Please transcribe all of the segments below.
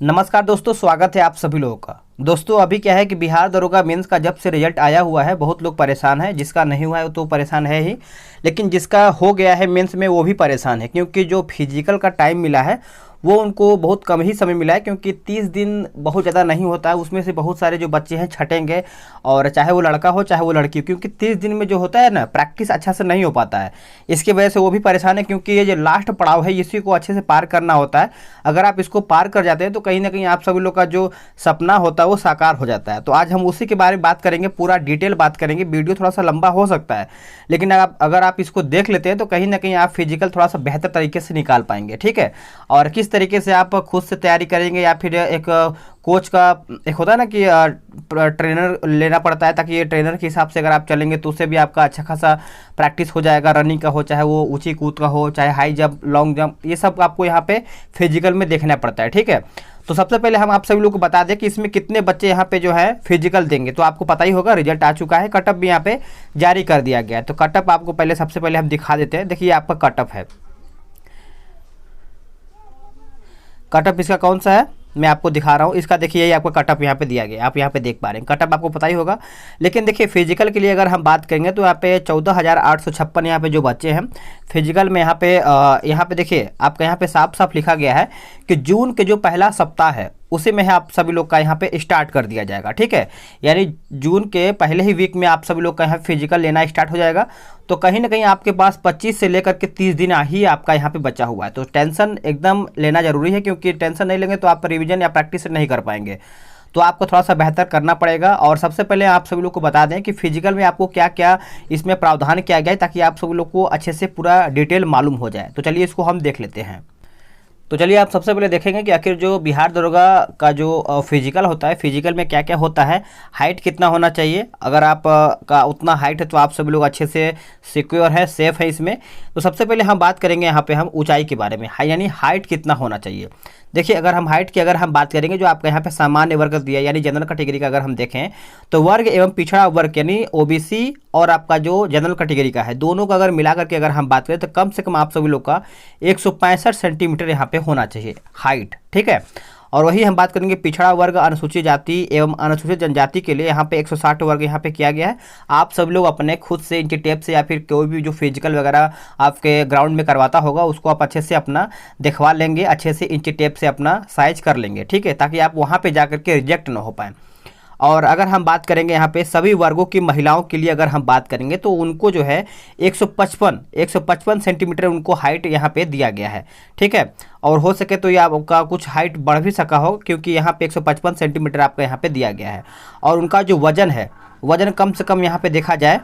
नमस्कार दोस्तों, स्वागत है आप सभी लोगों का। दोस्तों अभी क्या है कि बिहार दरोगा मेंस का जब से रिजल्ट आया हुआ है बहुत लोग परेशान हैं। जिसका नहीं हुआ है तो परेशान है ही, लेकिन जिसका हो गया है मेंस में वो भी परेशान है, क्योंकि जो फिजिकल का टाइम मिला है वो उनको बहुत कम ही समय मिला है। क्योंकि 30 दिन बहुत ज़्यादा नहीं होता है, उसमें से बहुत सारे जो बच्चे हैं छटेंगे, और चाहे वो लड़का हो चाहे वो लड़की हो, क्योंकि 30 दिन में जो होता है ना प्रैक्टिस अच्छा से नहीं हो पाता है। इसकी वजह से वो भी परेशान है, क्योंकि ये जो लास्ट पड़ाव है इसी को अच्छे से पार करना होता है। अगर आप इसको पार कर जाते हैं तो कहीं ना कहीं आप सभी लोग का जो सपना होता है वो साकार हो जाता है। तो आज हम उसी के बारे में बात करेंगे, पूरा डिटेल बात करेंगे। वीडियो थोड़ा सा लंबा हो सकता है, लेकिन अगर आप इसको देख लेते हैं तो कहीं ना कहीं आप फिजिकल थोड़ा सा बेहतर तरीके से निकाल पाएंगे। ठीक है, और किस तरीके से आप खुद से तैयारी करेंगे या फिर एक कोच का एक होता है ना कि ट्रेनर लेना पड़ता है, ताकि ये ट्रेनर के हिसाब से अगर आप चलेंगे तो उससे भी आपका अच्छा खासा प्रैक्टिस हो जाएगा। रनिंग का हो, चाहे वो ऊंची कूद का हो, चाहे हाई जंप, लॉन्ग जंप, ये सब आपको यहाँ पे फिजिकल में देखना पड़ता है। ठीक है, तो सबसे पहले हम आप सभी लोग को बता दें कि इसमें कितने बच्चे यहाँ पे जो है फिजिकल देंगे। तो आपको पता ही होगा, रिजल्ट आ चुका है, कटअप भी यहाँ पे जारी कर दिया गया है। तो कटअप आपको पहले सबसे पहले हम दिखा देते हैं। देखिए आपका कटअप है, कटअप इसका कौन सा है मैं आपको दिखा रहा हूँ। इसका देखिए ये आपका कटअप यहाँ पे दिया गया, आप यहाँ पे देख पा रहे हैं। कटअप आपको पता ही होगा, लेकिन देखिए फिजिकल के लिए अगर हम बात करेंगे तो यहाँ पे 14,856 यहाँ पे जो बच्चे हैं फिजिकल में यहाँ पे देखिए आपका यहाँ पे साफ साफ लिखा गया है कि जून के जो पहला सप्ताह है उसी में है आप सभी लोग का यहाँ पे स्टार्ट कर दिया जाएगा। ठीक है, यानी जून के पहले ही वीक में आप सभी लोग का यहाँ फिजिकल लेना स्टार्ट हो जाएगा। तो कहीं ना कहीं आपके पास 25 से लेकर के 30 दिन ही आपका यहाँ पे बचा हुआ है। तो टेंशन एकदम लेना जरूरी है, क्योंकि टेंशन नहीं लेंगे तो आप रिवीजन या प्रैक्टिस नहीं कर पाएंगे। तो आपको थोड़ा सा बेहतर करना पड़ेगा। और सबसे पहले आप सभी लोग को बता दें कि फिजिकल में आपको क्या क्या इसमें प्रावधान किया गया है, ताकि आप सभी लोग को अच्छे से पूरा डिटेल मालूम हो जाए। तो चलिए इसको हम देख लेते हैं। तो चलिए आप सबसे पहले देखेंगे कि आखिर जो बिहार दरोगा का जो फिजिकल होता है, फिजिकल में क्या क्या होता है, हाइट कितना होना चाहिए। अगर आप का उतना हाइट है तो आप सभी लोग अच्छे से सिक्योर है, सेफ है इसमें। तो सबसे पहले हम बात करेंगे यहाँ पे हम ऊंचाई के बारे में, यानी हाइट कितना होना चाहिए। देखिए अगर हम हाइट की अगर हम बात करेंगे, जो आपका यहाँ पे सामान्य वर्ग दिया यानी जनरल कैटेगरी का अगर हम देखें तो वर्ग एवं पिछड़ा वर्ग यानी ओबीसी और आपका जो जनरल कैटेगरी का है, दोनों का अगर मिला करके अगर हम बात करें तो कम से कम आप सभी लोग का 165 सेंटीमीटर यहाँ पे होना चाहिए हाइट। ठीक है, और वही हम बात करेंगे पिछड़ा वर्ग, अनुसूचित जाति एवं अनुसूचित जनजाति के लिए यहाँ पे 160 वर्ग यहाँ पे किया गया है। आप सब लोग अपने खुद से इंची टेप से या फिर कोई भी जो फिजिकल वगैरह आपके ग्राउंड में करवाता होगा उसको आप अच्छे से अपना दिखवा लेंगे, अच्छे से इंची टेप से अपना साइज कर लेंगे। ठीक है, ताकि आप वहाँ पर जा करके रिजेक्ट ना हो पाए। और अगर हम बात करेंगे यहाँ पे सभी वर्गों की महिलाओं के लिए अगर हम बात करेंगे तो उनको जो है 155 सेंटीमीटर उनको हाइट यहाँ पे दिया गया है। ठीक है, और हो सके तो ये आपका कुछ हाइट बढ़ भी सका हो, क्योंकि यहाँ पे 155 सेंटीमीटर आपका यहाँ पे दिया गया है। और उनका जो वजन है, वजन कम से कम यहाँ पे देखा जाए,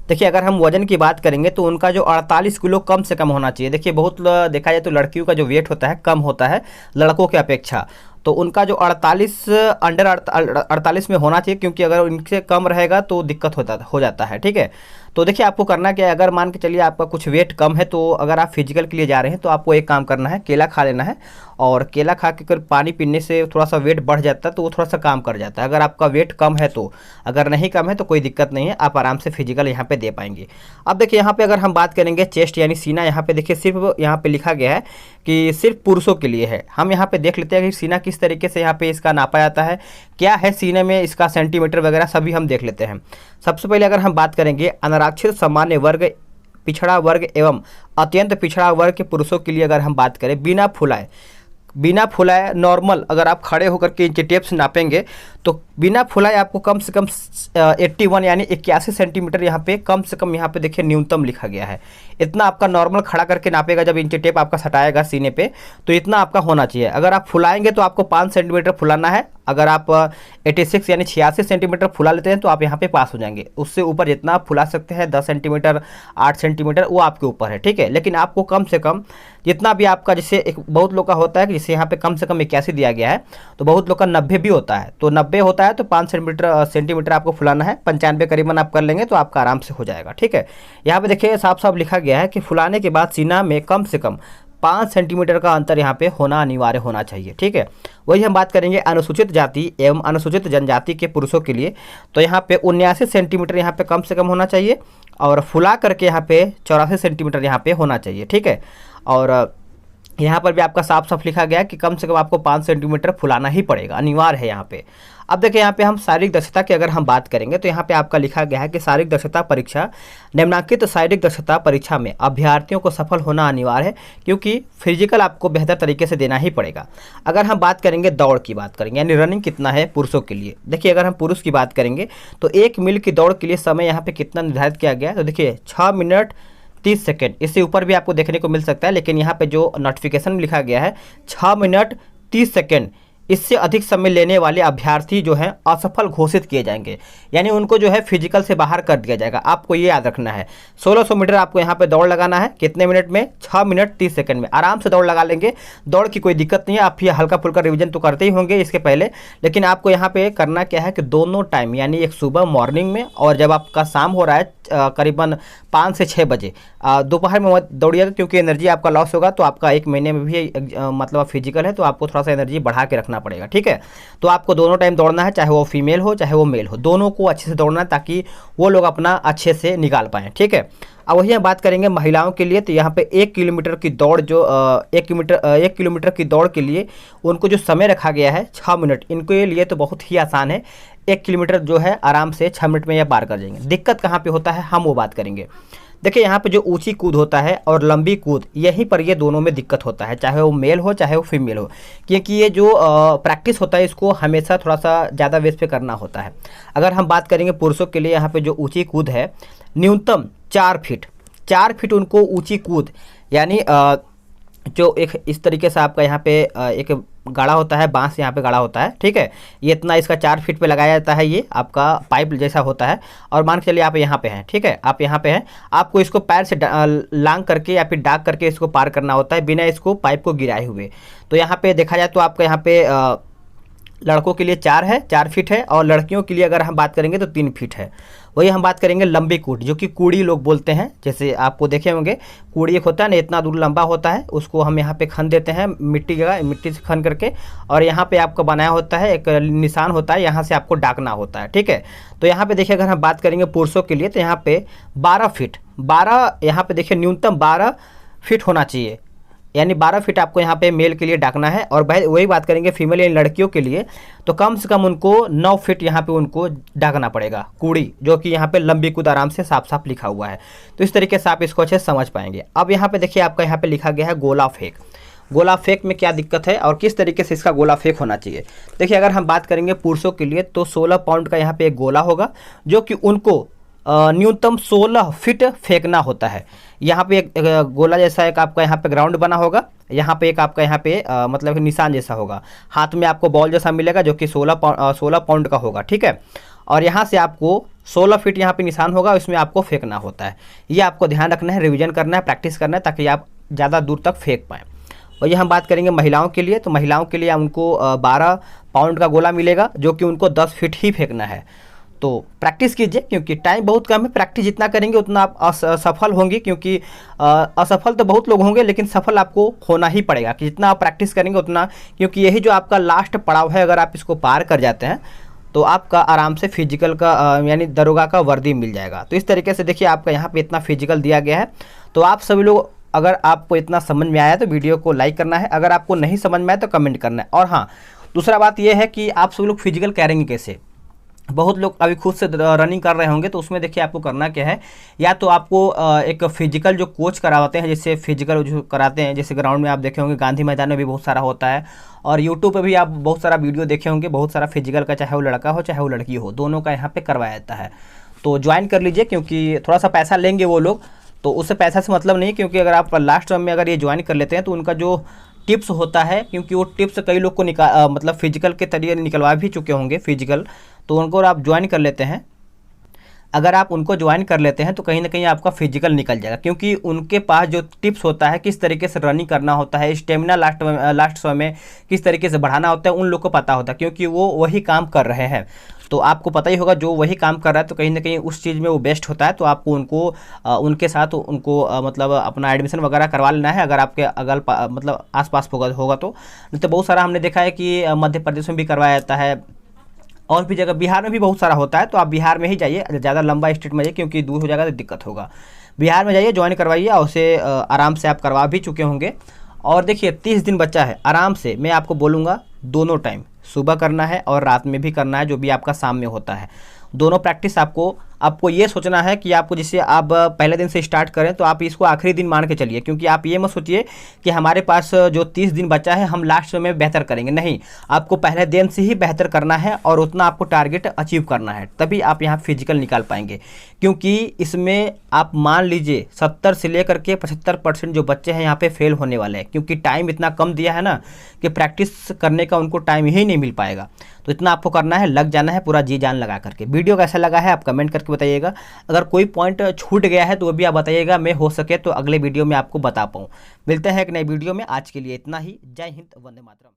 देखिए अगर हम वजन की बात करेंगे तो उनका जो 48 किलो कम से कम होना चाहिए। देखिए बहुत देखा जाए तो लड़कियों का जो वेट होता है कम होता है लड़कों के अपेक्षा, तो उनका जो 48 में होना चाहिए, क्योंकि अगर इनसे कम रहेगा तो दिक्कत हो जाता है। ठीक है, तो देखिए आपको करना क्या है, अगर मान के चलिए आपका कुछ वेट कम है तो अगर आप फिजिकल के लिए जा रहे हैं तो आपको एक काम करना है, केला खा लेना है। और केला खा के अगर पानी पीने से थोड़ा सा वेट बढ़ जाता है तो वो थोड़ा सा काम कर जाता है। अगर आपका वेट कम है तो, अगर नहीं कम है तो कोई दिक्कत नहीं है, आप आराम से फिजिकल यहाँ पे दे पाएंगे। अब देखिए यहाँ पे अगर हम बात करेंगे चेस्ट यानी सीना, यहाँ पे देखिए सिर्फ यहाँ पे लिखा गया है कि सिर्फ पुरुषों के लिए है। हम यहाँ पे देख लेते हैं कि सीना किस तरीके से यहाँ पे इसका नापा जाता है, क्या है सीने में इसका सेंटीमीटर वगैरह सभी हम देख लेते हैं। सबसे पहले अगर हम बात करेंगे अनारक्षित सामान्य वर्ग, पिछड़ा वर्ग एवं अत्यंत पिछड़ा वर्ग के पुरुषों के लिए अगर हम बात करें बिना फुलाए नॉर्मल अगर आप खड़े होकर के इंची टेप से नापेंगे तो बिना फुलाए आपको कम से कम 81 यानी 81 सेंटीमीटर यहाँ पे कम से कम यहाँ पे देखिए न्यूनतम लिखा गया है। इतना आपका नॉर्मल खड़ा करके नापेगा, जब इंची टेप आपका सटाएगा सीने पे तो इतना आपका होना चाहिए। अगर आप फुलाएंगे तो आपको 5 सेंटीमीटर फुलाना है। अगर आप 86 यानी 86 सेंटीमीटर फुला लेते हैं तो आप यहाँ पे पास हो जाएंगे। उससे ऊपर जितना आप फुला सकते हैं 10 सेंटीमीटर 8 सेंटीमीटर वो आपके ऊपर है। ठीक है, लेकिन आपको कम से कम जितना भी आपका, जैसे एक बहुत लोग का होता है कि जैसे यहाँ पे कम से कम 81 दिया गया है, तो बहुत लोग का 90 भी होता है। तो 90 होता है तो 5 सेंटीमीटर आपको फुलाना है। 95 करीबन आप कर लेंगे तो आपका आराम से हो जाएगा। ठीक है, यहाँ पे देखिए साफ साफ लिखा गया है कि फुलाने के बाद सीना में कम से कम 5 सेंटीमीटर का अंतर यहाँ पे होना अनिवार्य होना चाहिए। ठीक है, वही हम बात करेंगे अनुसूचित जाति एवं अनुसूचित जनजाति के पुरुषों के लिए, तो यहाँ पे 79 सेंटीमीटर यहाँ पे कम से कम होना चाहिए और फुला करके यहाँ पे 84 सेंटीमीटर यहाँ पे होना चाहिए। ठीक है, और यहाँ पर भी आपका साफ साफ लिखा गया है कि कम से कम आपको 5 सेंटीमीटर फुलाना ही पड़ेगा, अनिवार्य है यहाँ पे। अब देखिए यहाँ पे हम शारीरिक दक्षता की अगर हम बात करेंगे तो यहाँ पे आपका लिखा गया है कि शारीरिक दक्षता परीक्षा, निम्नलिखित शारीरिक दक्षता परीक्षा में अभ्यर्थियों को सफल होना अनिवार्य है, क्योंकि फिजिकल आपको बेहतर तरीके से देना ही पड़ेगा। अगर हम बात करेंगे दौड़ की बात करेंगे, यानी रनिंग कितना है पुरुषों के लिए। देखिए अगर हम पुरुष की बात करेंगे तो 1 मील की दौड़ के लिए समय यहाँ पे कितना निर्धारित किया गया है, तो देखिए 6 मिनट 30 सेकेंड, इससे ऊपर भी आपको देखने को मिल सकता है, लेकिन यहाँ पे जो नोटिफिकेशन में लिखा गया है 6 मिनट 30 सेकेंड, इससे अधिक समय लेने वाले अभ्यर्थी जो हैं असफल घोषित किए जाएंगे, यानी उनको जो है फिजिकल से बाहर कर दिया जाएगा। आपको ये याद रखना है 1600 मीटर आपको यहाँ पे दौड़ लगाना है, कितने मिनट में, 6 मिनट 30 सेकंड में। आराम से दौड़ लगा लेंगे, दौड़ की कोई दिक्कत नहीं है। आप ये हल्का फुल्का रिवीजन तो करते ही होंगे इसके पहले, लेकिन आपको यहाँ पे करना क्या है कि दोनों टाइम, यानी एक सुबह मॉर्निंग में और जब आपका शाम हो रहा है करीबन 5 से 6 बजे, दोपहर में मत दौड़िएगा, क्योंकि एनर्जी आपका लॉस होगा। तो आपका 1 महीने में भी मतलब फिजिकल है तो आपको थोड़ा सा एनर्जी बढ़ा के रखना पड़ेगा, ठीक है। तो आपको दोनों टाइम दौड़ना है, चाहे वो फीमेल हो चाहे वो मेल हो, दोनों को अच्छे से दौड़ना है ताकि वो लोग अपना अच्छे से निकाल पाएँ, ठीक है। अब वही हम बात करेंगे महिलाओं के लिए, तो यहाँ पे 1 किलोमीटर की दौड़ जो 1 किलोमीटर की दौड़ के लिए उनको जो समय रखा गया है 6 मिनट, इनके लिए तो बहुत ही आसान है। 1 किलोमीटर जो है आराम से 6 मिनट में यह पार कर जाएंगे। दिक्कत कहाँ पे होता है हम वो बात करेंगे। देखिए यहाँ पे जो ऊंची कूद होता है और लंबी कूद, यहीं पर ये दोनों में दिक्कत होता है, चाहे वो मेल हो चाहे वो फीमेल हो, क्योंकि ये जो प्रैक्टिस होता है इसको हमेशा थोड़ा सा ज़्यादा बेस पे करना होता है। अगर हम बात करेंगे पुरुषों के लिए, यहाँ पे जो ऊंची कूद है न्यूनतम 4 फीट उनको ऊंची कूद, यानी जो एक इस तरीके से आपका यहाँ पे एक गाढ़ा होता है, बांस यहाँ पे गाढ़ा होता है, ठीक है। ये इतना इसका 4 फीट पे लगाया जाता है, ये आपका पाइप जैसा होता है। और मान के चलिए आप यहाँ पे हैं, ठीक है, आप यहाँ पे हैं, आपको इसको पैर से लांग करके या फिर डाक करके इसको पार करना होता है बिना इसको पाइप को गिराए हुए। तो यहाँ पे देखा जाए तो आपका यहाँ पे लड़कों के लिए 4 फीट है, और लड़कियों के लिए अगर हम बात करेंगे तो 3 फीट है। वही हम बात करेंगे लंबी कूद, जो कि कूड़ी लोग बोलते हैं, जैसे आपको देखे होंगे कूड़ी एक होता है ना, इतना दूर लंबा होता है, उसको हम यहाँ पे खन देते हैं मिट्टी से खन करके, और यहाँ पे आपका बनाया होता है एक निशान होता है, यहाँ से आपको डाकना होता है, ठीक है। तो यहाँ पे देखिए अगर हम बात करेंगे पुरुषों के लिए तो यहाँ पे 12 यहाँ पे देखिए न्यूनतम 12 फीट होना चाहिए, यानी 12 फीट आपको यहाँ पे मेल के लिए डाकना है। और वही बात करेंगे फीमेल यानी लड़कियों के लिए, तो कम से कम उनको 9 फीट यहाँ पे उनको डाकना पड़ेगा कूड़ी, जो कि यहाँ पे लंबी कूद आराम से साफ साफ लिखा हुआ है। तो इस तरीके से आप इसको अच्छे से समझ पाएंगे। अब यहाँ पे देखिए आपका यहाँ पे लिखा गया है गोला फेंक। गोला फेंक में क्या दिक्कत है और किस तरीके से इसका गोला फेंक होना चाहिए। देखिए अगर हम बात करेंगे पुरुषों के लिए तो 16 पाउंड का यहाँ पे एक गोला होगा, जो कि उनको न्यूनतम 16 फीट फेंकना होता है। यहाँ पे एक गोला जैसा एक आपका यहाँ पे ग्राउंड बना होगा, यहाँ पे एक आपका यहाँ पे मतलब निशान जैसा होगा, हाथ में आपको बॉल जैसा मिलेगा जो कि 16 पाउंड का होगा, ठीक है। और यहाँ से आपको 16 फीट यहाँ पे निशान होगा, उसमें आपको फेंकना होता है। ये आपको ध्यान रखना है, रिवीजन करना है, प्रैक्टिस करना है, ताकि आप ज़्यादा दूर तक फेंक पाएँ। और ये हम बात करेंगे महिलाओं के लिए, तो महिलाओं के लिए उनको 12 पाउंड का गोला मिलेगा, जो कि उनको 10 फीट ही फेंकना है। तो प्रैक्टिस कीजिए, क्योंकि टाइम बहुत कम है, प्रैक्टिस जितना करेंगे उतना आप असफल होंगे, क्योंकि असफल तो बहुत लोग होंगे लेकिन सफल आपको होना ही पड़ेगा कि जितना आप प्रैक्टिस करेंगे उतना, क्योंकि यही जो आपका लास्ट पड़ाव है, अगर आप इसको पार कर जाते हैं तो आपका आराम से फिजिकल का यानी दरोगा का वर्दी मिल जाएगा। तो इस तरीके से देखिए आपका यहाँ पे इतना फिजिकल दिया गया है। तो आप सभी लोग, अगर आपको इतना समझ में आया तो वीडियो को लाइक करना है, अगर आपको नहीं समझ में आया तो कमेंट करना है। और हाँ, दूसरा बात यह है कि आप सभी लोग फिजिकल करेंगे कैसे। बहुत लोग अभी खुद से रनिंग कर रहे होंगे, तो उसमें देखिए आपको करना क्या है, या तो आपको एक फिजिकल जो कोच कराते हैं, जैसे फिजिकल जो कराते हैं, जैसे ग्राउंड में आप देखे होंगे, गांधी मैदान में भी बहुत सारा होता है, और यूट्यूब पे भी आप बहुत सारा वीडियो देखे होंगे, बहुत सारा फिजिकल का, चाहे वो लड़का हो चाहे वो लड़की हो, दोनों का यहाँ पे करवाया जाता है। तो ज्वाइन कर लीजिए, क्योंकि थोड़ा सा पैसा लेंगे वो लोग, तो उससे पैसा से मतलब नहीं, क्योंकि अगर आप लास्ट में अगर ये ज्वाइन कर लेते हैं तो उनका जो टिप्स होता है, क्योंकि वो टिप्स कई लोग को मतलब फिजिकल के तरीके निकलवा भी चुके होंगे फिजिकल, तो उनको आप ज्वाइन कर लेते हैं। अगर आप उनको ज्वाइन कर लेते हैं तो कहीं ना कहीं आपका फिजिकल निकल जाएगा, क्योंकि उनके पास जो टिप्स होता है, किस तरीके से रनिंग करना होता है, स्टेमिना लास्ट समय में किस तरीके से बढ़ाना होता है, उन लोग को पता होता है, क्योंकि वो वही काम कर रहे हैं। तो आपको पता ही होगा, जो वही काम कर रहा है तो कहीं ना कहीं उस चीज़ में वो बेस्ट होता है। तो आपको उनके साथ उनको मतलब अपना एडमिशन वगैरह करवा लेना है, अगर आपके मतलब आसपास होगा तो। नहीं तो बहुत सारा हमने देखा है कि मध्य प्रदेश में भी करवाया जाता है, और भी जगह बिहार में भी बहुत सारा होता है। तो आप बिहार में ही जाइए, ज़्यादा लंबा स्टेट में जाइए, क्योंकि दूर हो जाएगा तो दिक्कत होगा। बिहार में जाइए, ज्वाइन करवाइए, और उसे आराम से आप करवा भी चुके होंगे। और देखिए 30 दिन बचा है, आराम से मैं आपको बोलूँगा दोनों टाइम सुबह करना है और रात में भी करना है, जो भी आपका शाम में होता है। दोनों प्रैक्टिस आपको ये सोचना है कि आपको, जैसे आप पहले दिन से स्टार्ट करें तो आप इसको आखिरी दिन मान के चलिए, क्योंकि आप ये मत सोचिए कि हमारे पास जो 30 दिन बचा है हम लास्ट में बेहतर करेंगे। नहीं, आपको पहले दिन से ही बेहतर करना है और उतना आपको टारगेट अचीव करना है, तभी आप यहाँ फिजिकल निकाल पाएंगे। क्योंकि इसमें आप मान लीजिए 70 से लेकर के 75% जो बच्चे हैं यहाँ पे फेल होने वाले हैं, क्योंकि टाइम इतना कम दिया है ना कि प्रैक्टिस करने का उनको टाइम ही नहीं मिल पाएगा। तो इतना आपको करना है, लग जाना है पूरा जी जान लगा करके। वीडियो कैसा लगा है आप कमेंट करके बताइएगा। अगर कोई पॉइंट छूट गया है तो वो भी आप बताइएगा, मैं हो सके तो अगले वीडियो में आपको बता पाऊँ। मिलते हैं एक नई वीडियो में, आज के लिए इतना ही। जय हिंद, वंदे मातरम।